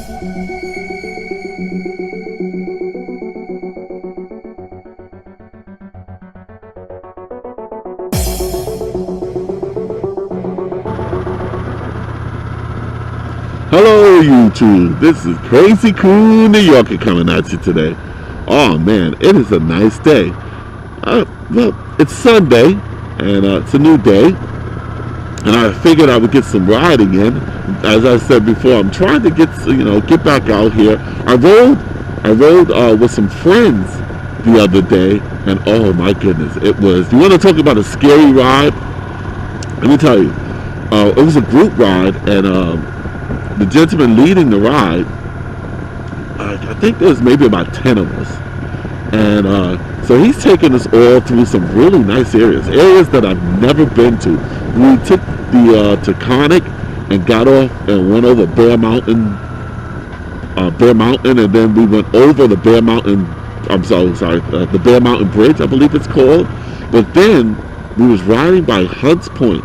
Hello YouTube, this is KrazyKool New Yorker coming at you today. Oh man, it is a nice day. Well, it's Sunday, and it's a new day, and I figured I would get some riding in. As I said before, I'm trying to get back out here. I rode with some friends the other day, and oh my goodness, it was. You want to talk about a scary ride? Let me tell you, it was a group ride, and the gentleman leading the ride, I think there was maybe about 10 of us, and so he's taking us all through some really nice areas that I've never been to. We took the Taconic and got off and went over Bear Mountain, and then we went over the Bear Mountain. The Bear Mountain Bridge, I believe it's called. But then we was riding by Hunts Point,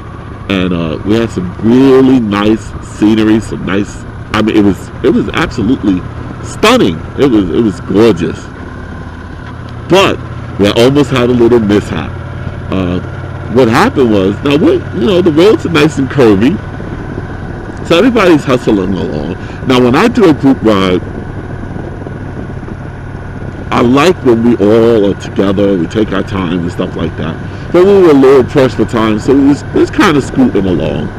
and we had some really nice scenery, some nice. I mean, it was absolutely stunning. It was gorgeous. But we almost had a little mishap. What happened was, now the roads are nice and curvy, so everybody's hustling along. Now, when I do a group ride, I like when we all are together, we take our time and stuff like that. But we were a little pressed for time, so we was kind of scooting along.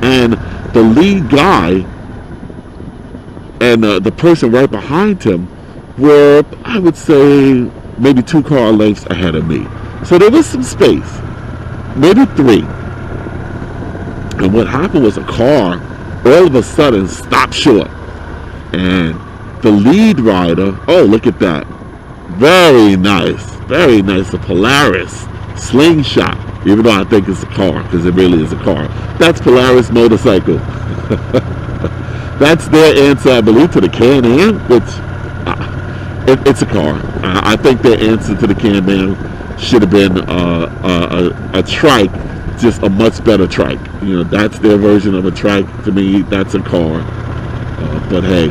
And the lead guy and the person right behind him were, I would say, maybe 2 car lengths ahead of me. So there was some space, maybe 3. And what happened was a car all of a sudden stopped short. And the lead rider, oh, look at that. Very nice, a Polaris slingshot, even though I think it's a car, because it really is a car. That's Polaris motorcycle. That's their answer, I believe, to the Can-Am, which it's a car. I think their answer to the Can-Am should have been a trike, just a much better trike. That's their version of a trike. To me, that's a car. But hey,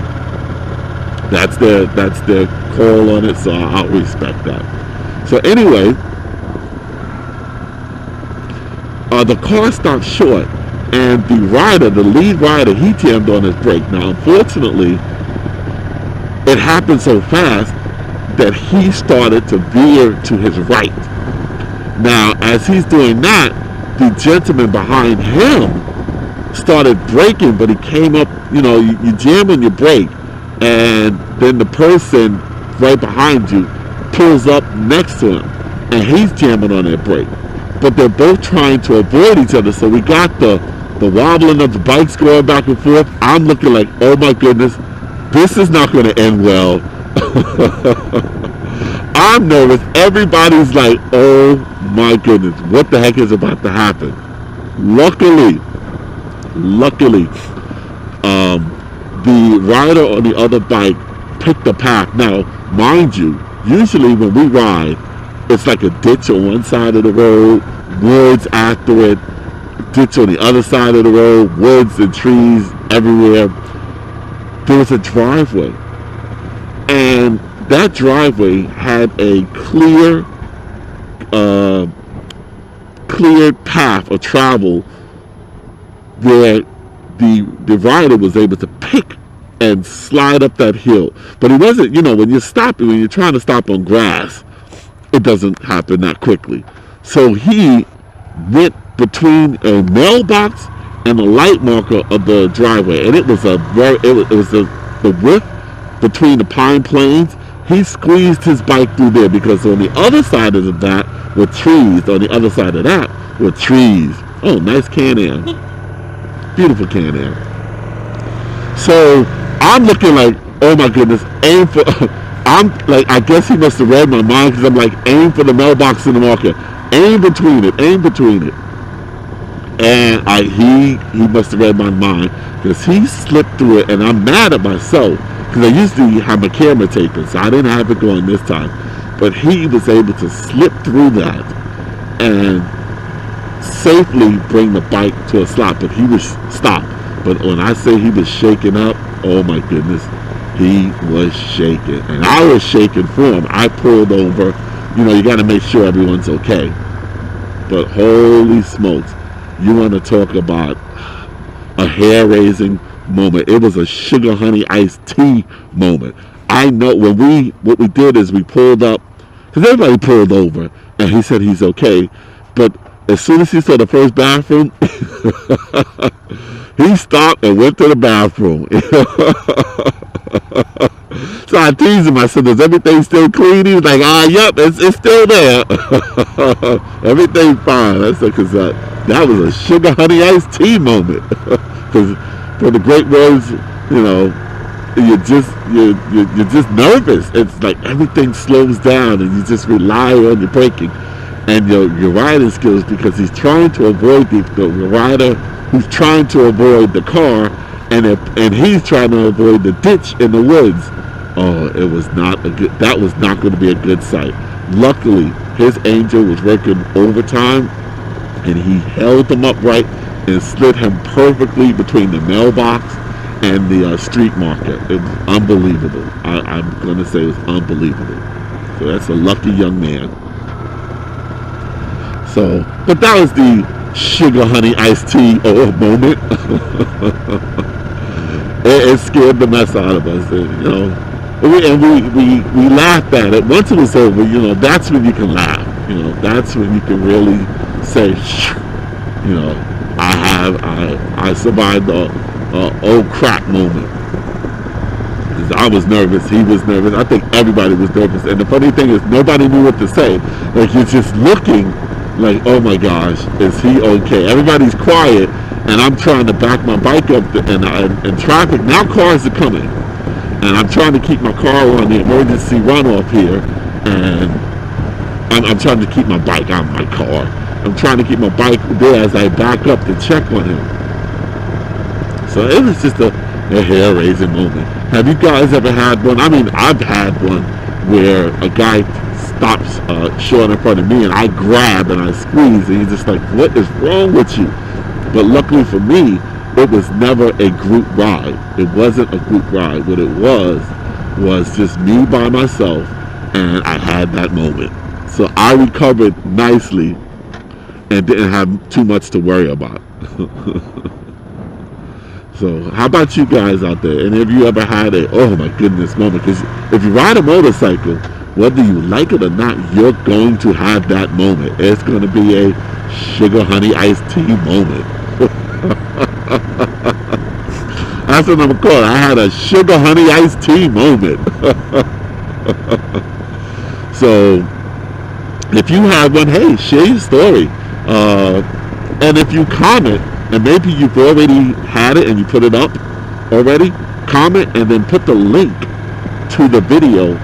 that's their call on it, so I'll respect that. So anyway, the car stopped short, and the lead rider, he jammed on his brake. Now, unfortunately, it happened so fast that he started to veer to his right. Now, as he's doing that, the gentleman behind him started braking, but he came up, you jam on your brake, and then the person right behind you pulls up next to him, and he's jamming on their brake. But they're both trying to avoid each other, so we got the wobbling of the bikes going back and forth. I'm looking like, oh my goodness, this is not going to end well. I'm nervous. Everybody's like, oh my goodness, what the heck is about to happen? Luckily, the rider on the other bike picked the path. Now, mind you, usually when we ride, it's like a ditch on one side of the road, woods after it, ditch on the other side of the road, woods and trees everywhere. There was a driveway, and that driveway had a clear path of travel where the rider was able to pick and slide up that hill. But it wasn't, when you're trying to stop on grass, it doesn't happen that quickly. So he went between a mailbox and the light marker of the driveway, and it was the width between the pine planes. He squeezed his bike through there, because on the other side of that were trees. On the other side of that were trees. Oh, nice Can-Am. Beautiful Can-Am. So I'm looking like, oh my goodness, aim for. I'm like, I guess he must have read my mind, because I'm like, aim for the mailbox in the market, aim between it. And he must have read my mind, because he slipped through it, and I'm mad at myself, because I usually have my camera taping, so I didn't have it going this time. But he was able to slip through that and safely bring the bike to a stop. But he was stopped. But when I say he was shaking up, oh my goodness, he was shaking. And I was shaking for him. I pulled over. You know, you got to make sure everyone's okay. But holy smokes, you want to talk about a hair-raising moment. It was a sugar honey iced tea moment. I know what we did is we pulled up, because everybody pulled over, and he said he's okay. But as soon as he saw the first bathroom, he stopped and went to the bathroom. So I teased him. I said, "Is everything still clean?" He was like, yep, it's still there. Everything's fine. I said, because that was a sugar honey iced tea moment. Because for the great words, you know, you're just nervous. It's like everything slows down, and you just rely on your braking and your riding skills, because he's trying to avoid the rider who's trying to avoid the car, and he's trying to avoid the ditch in the woods. Oh, it was not a good. That was not going to be a good sight. Luckily, his angel was working overtime, and he held him upright and slid him perfectly between the mailbox and the street market. It was unbelievable. I'm going to say it was unbelievable. So that's a lucky young man. So, but that was the sugar honey iced tea moment. It scared the mess out of us, you know. We laughed at it. Once it was over, you know, that's when you can laugh. You know, that's when you can really say, you know, I survived the oh crap moment. Because I was nervous, he was nervous. I think everybody was nervous. And the funny thing is, nobody knew what to say. Like, you're just looking like, oh my gosh, is he okay? Everybody's quiet, and I'm trying to back my bike up, and traffic. Now cars are coming. And I'm trying to keep my car on the emergency runoff here, and I'm trying to keep my bike out of my car. I'm trying to keep my bike there as I back up to check on him. So it was just a hair-raising moment. Have you guys ever had one? I mean, I've had one where a guy stops short in front of me, and I grab and I squeeze, and he's just like, "What is wrong with you?" But luckily for me, it was never a group ride. It wasn't a group ride. What it was just me by myself, and I had that moment. So I recovered nicely and didn't have too much to worry about. So how about you guys out there? And have you ever had a, oh my goodness moment? Because if you ride a motorcycle, whether you like it or not, you're going to have that moment. It's going to be a sugar honey iced tea moment. That's what I'm calling. I had a sugar honey iced tea moment. So if you have one, hey, share your story. And if you comment, and maybe you've already had it and you put it up already, comment and then put the link to the video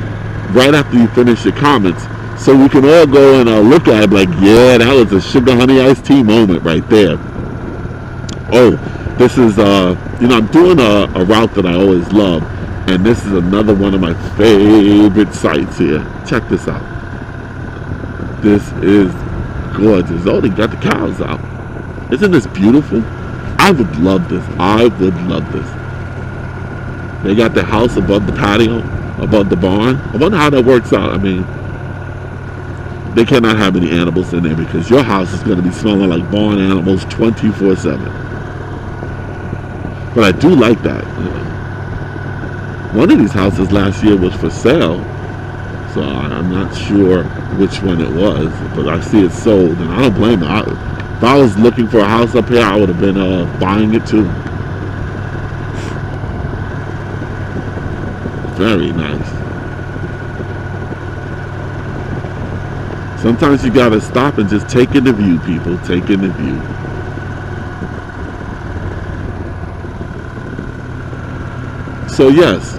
right after you finish your comments, so we can all go and look at it like, yeah, that was a sugar honey iced tea moment right there. Oh, this is, you know, I'm doing a route that I always love, and this is another one of my favorite sites here. Check this out. This is gorgeous. Oh, they got the cows out. Isn't this beautiful? I would love this. I would love this. They got the house above the patio, above the barn. I wonder how that works out. I mean, they cannot have any animals in there, because your house is going to be smelling like barn animals 24/7. But I do like that. One of these houses last year was for sale, so I'm not sure which one it was, but I see it sold, and I don't blame it. If I was looking for a house up here, I would have been buying it too. Very nice. Sometimes you gotta stop and just take in the view, people. Take in the view. So yes,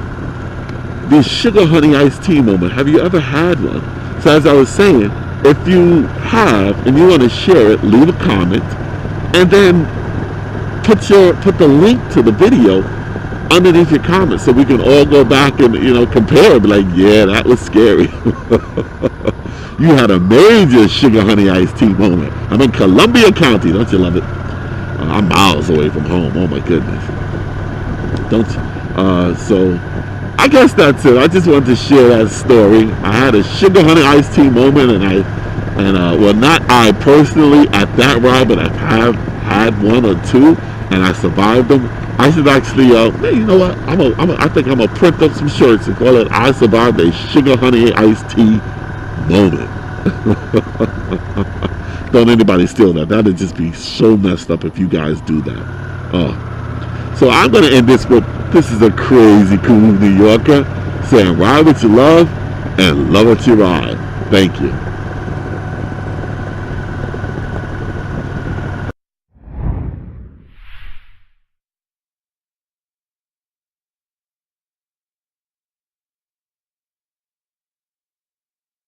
the sugar honey iced tea moment. Have you ever had one? So as I was saying, if you have and you want to share it, leave a comment, and then put the link to the video underneath your comment, so we can all go back and, you know, compare it. Be like, yeah, that was scary. You had a major sugar honey iced tea moment. I'm in Columbia County. Don't you love it? I'm miles away from home. Oh my goodness. Don't. So I guess that's it. I just wanted to share that story. I had a sugar honey iced tea moment, well, not I personally at that ride, but I have had one or two, and I survived them. I should actually, hey, you know what? I think I'm gonna print up some shirts and call it "I survived a sugar honey iced tea moment." Don't anybody steal that. That'd just be so messed up if you guys do that. So I'm gonna end this with, this is a crazy cool New Yorker saying, ride what you love and love what you ride. Thank you.